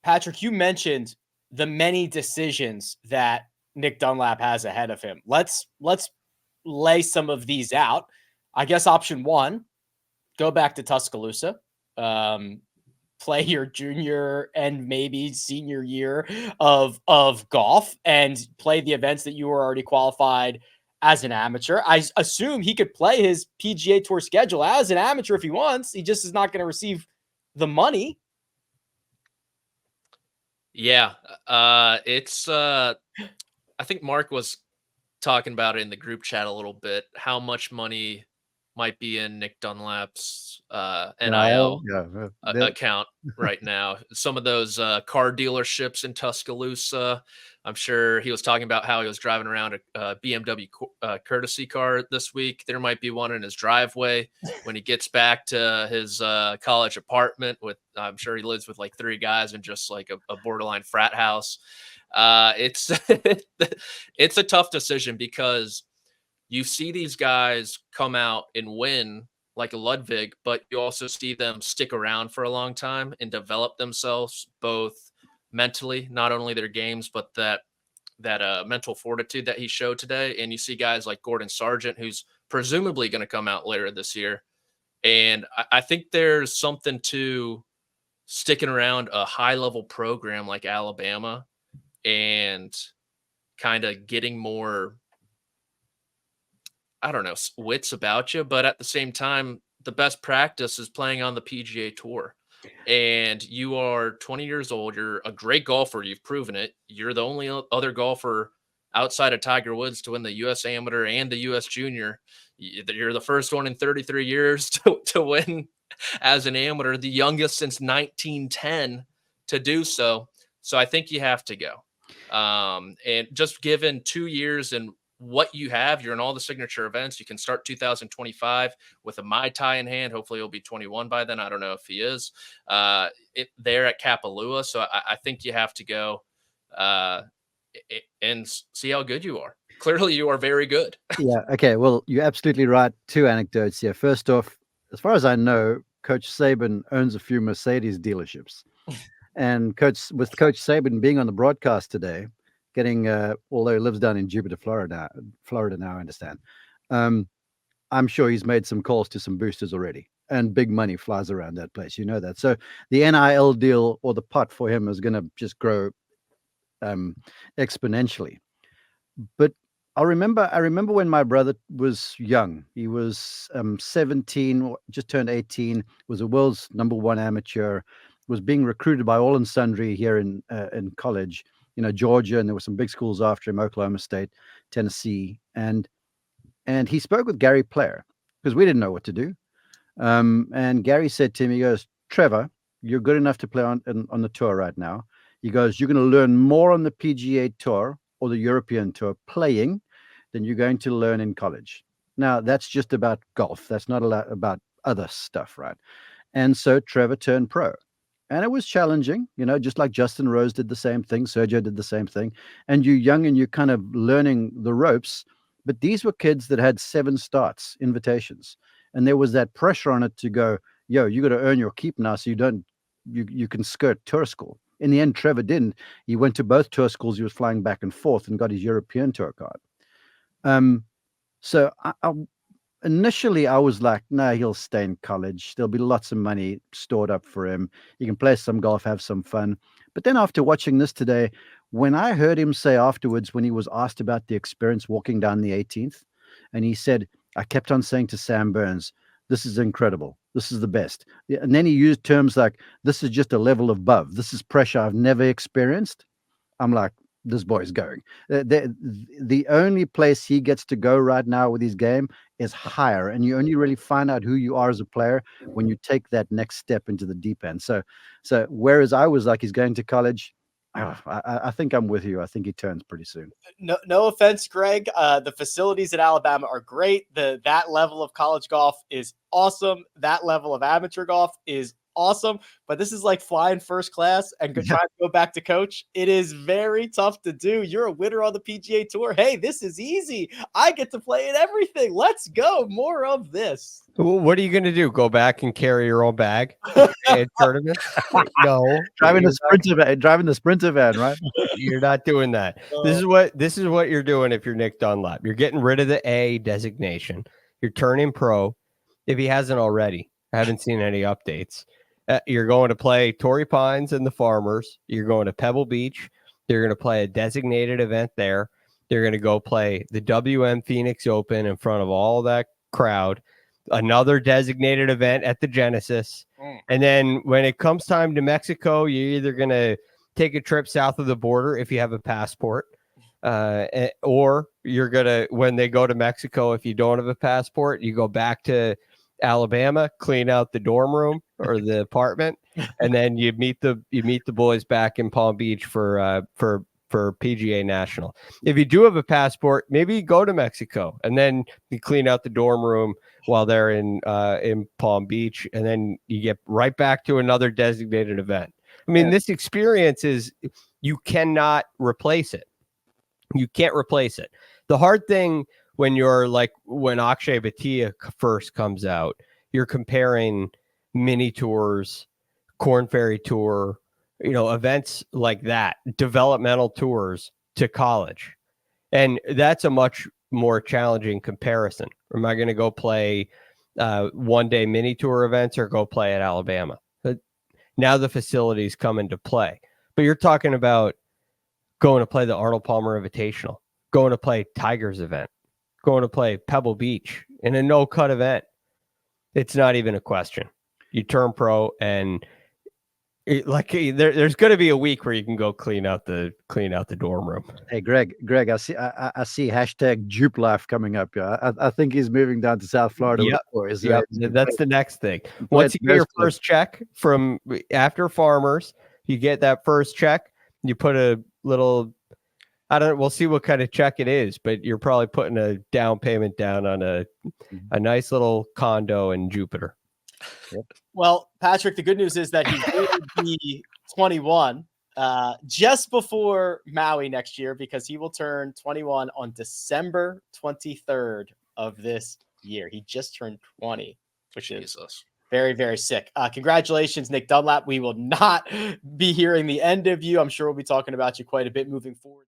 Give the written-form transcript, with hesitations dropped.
Patrick, you mentioned the many decisions that Nick Dunlap has ahead of him. Let's lay some of these out. I guess option one, go back to Tuscaloosa, play your junior and maybe senior year of golf and play the events that you were already qualified as an amateur. I assume he could play his PGA Tour schedule as an amateur if he wants. He just is not going to receive the money. Yeah. It's I think Mark was talking about it in the group chat a little bit, how much money might be in Nick Dunlap's NIL account right now. Some of those car dealerships in Tuscaloosa, I'm sure he was talking about how he was driving around a BMW courtesy car this week. There might be one in his driveway when he gets back to his college apartment with, I'm sure he lives with like 3 guys in just like a borderline frat house. It's it's a tough decision because you see these guys come out and win like a Ludwig, but you also see them stick around for a long time and develop themselves both mentally, not only their games, but that mental fortitude that he showed today. And you see guys like Gordon Sargent, who's presumably going to come out later this year. And I think there's something to sticking around a high level program like Alabama and kind of getting more, I don't know, wits about you. But at the same time, the best practice is playing on the PGA Tour. And you are 20 years old. You're a great golfer. You've proven it. You're the only other golfer outside of Tiger Woods to win the U.S. Amateur and the U.S. Junior. You're the first one in 33 years to win as an amateur, the youngest since 1910 to do so. So I think you have to go. And just given 2 years and what you have, you're in all the signature events. You can start 2025 with a Mai Tai in hand. Hopefully he'll be 21 by then. I don't know if he is there at Kapalua. So I think you have to go and see how good you are. Clearly you are very good. Yeah. Okay. Well, you're absolutely right. 2 anecdotes here. First off, as far as I know, Coach Saban owns a few Mercedes dealerships. And Coach Saban being on the broadcast today, getting although he lives down in Jupiter, Florida now, I understand. I'm sure he's made some calls to some boosters already, and big money flies around that place. You know that. So the NIL deal or the pot for him is going to just grow exponentially. But I remember when my brother was young. He was 17, just turned 18, was the world's #1 amateur, was being recruited by all and sundry here in college, Georgia, and there were some big schools after him, Oklahoma State, Tennessee, and he spoke with Gary Player because we didn't know what to do. And Gary said to him, he goes, "Trevor, you're good enough to play on the tour right now." He goes, "You're going to learn more on the PGA Tour or the European Tour playing than you're going to learn in college." Now, that's just about golf. That's not about other stuff, right? And so Trevor turned pro. And it was challenging, just like Justin Rose did the same thing. Sergio did the same thing. And you're young and you're kind of learning the ropes. But these were kids that had 7 starts, invitations. And there was that pressure on it to go, yo, you got to earn your keep now so you can skirt tour school. In the end, Trevor didn't. He went to both tour schools. He was flying back and forth and got his European tour card. So initially I was like, no, he'll stay in college. There'll be lots of money stored up for him. He can play some golf, have some fun. But then after watching this today, when I heard him say afterwards, when he was asked about the experience walking down the 18th, and he said, I kept on saying to Sam Burns, this is incredible. This is the best. And then he used terms like, this is just a level above. This is pressure I've never experienced. I'm like, this boy's going. The only place he gets to go right now with his game is higher. And you only really find out who you are as a player when you take that next step into the deep end. So whereas I was like, he's going to college, I think I'm with you. I think he turns pretty soon. No offense, Greg. The facilities at Alabama are great. That level of college golf is awesome. That level of amateur golf is awesome, but this is like flying first class and trying to go back to coach. It is very tough to do. You're a winner on the PGA Tour. Hey, this is easy. I get to play in everything. Let's go. More of this. What are you going to do? Go back and carry your own bag at tournaments? No, driving the sprinter van, right? You're not doing that. This is what you're doing if you're Nick Dunlap. You're getting rid of the A designation. You're turning pro. If he hasn't already, I haven't seen any updates. You're going to play Torrey Pines and the Farmers. You're going to Pebble Beach. You're going to play a designated event there. You're going to go play the WM Phoenix Open in front of all that crowd. Another designated event at the Genesis. And then when it comes time to Mexico, you're either going to take a trip south of the border if you have a passport, or you're going to, when they go to Mexico, if you don't have a passport, you go back to Alabama, clean out the dorm room or the apartment, and then you meet the boys back in Palm Beach for PGA National. If you do have a passport, maybe you go to Mexico and then you clean out the dorm room while they're in Palm Beach, and then you get right back to another designated event. I mean, this experience you cannot replace it. You can't replace it. The hard thing when Akshay Bhatia first comes out, you're comparing mini tours, Korn Ferry Tour, events like that, developmental tours to college. And that's a much more challenging comparison. Am I going to go play one-day mini tour events or go play at Alabama? But now the facilities come into play. But you're talking about going to play the Arnold Palmer Invitational, going to play Tiger's event, going to play Pebble Beach in a no-cut event. It's not even a question. You turn pro, and there's going to be a week where you can go clean out the dorm room. Hey, Greg, I see hashtag Jupe Life coming up. Yeah, I think he's moving down to South Florida. Yep. That's the next thing. Once you get your first check from after Farmers, you get that first check. You put a little, we'll see what kind of check it is, but you're probably putting a down payment down on a nice little condo in Jupiter. Yep. Well, Patrick, the good news is that he will be 21 just before Maui next year, because he will turn 21 on December 23rd of this year. He just turned 20, which is very, very sick. Congratulations, Nick Dunlap. We will not be hearing the end of you. I'm sure we'll be talking about you quite a bit moving forward.